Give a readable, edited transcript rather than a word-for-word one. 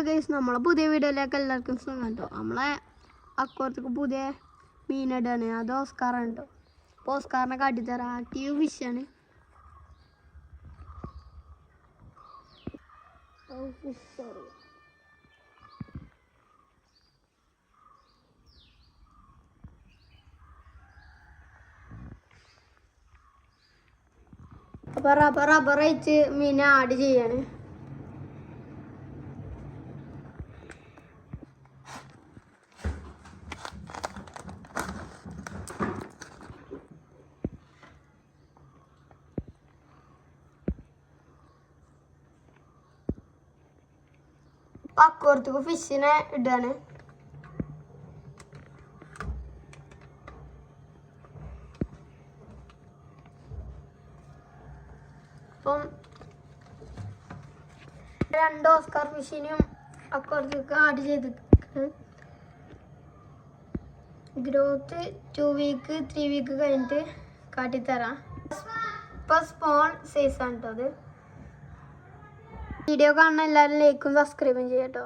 Guys, നമ്മളെ പുതിയ വീഡിയോയിലേക്ക് എല്ലാവർക്കും സ്വാഗതം കേട്ടോ. നമ്മളെ അക്കോർത്തേക്ക് പുതിയ മീനിടാണ്. അത് ഓസ്കാറാണ് കേട്ടോ. അപ്പോൾ ഓസ്കാറിനെ കാട്ടിത്തരാം. ആക്റ്റീവ് ഫിഷാണ്. അപ്പോൾ റബ്ബർ വെച്ച് മീനെ ആഡ് ചെയ്യാണ്. അക്കോർത്തേക്ക് ഫിഷിനെ ഇടാണ്. അപ്പം 2 ഓസ്കാർ ഫിഷിനെയും അക്കോർത്തേക്ക് ആഡ് ചെയ്തിട്ട് ഗ്രോത്ത് 2 വീക്ക് 3 വീക്ക് കഴിഞ്ഞിട്ട് കാട്ടിത്തരാം. ഇപ്പം സ്മോൾ സൈസാണ് കേട്ടോ അത്. വീഡിയോ കാണുന്ന എല്ലാവരും ലൈക്കും സബ്സ്ക്രൈബും ചെയ്യാം കേട്ടോ.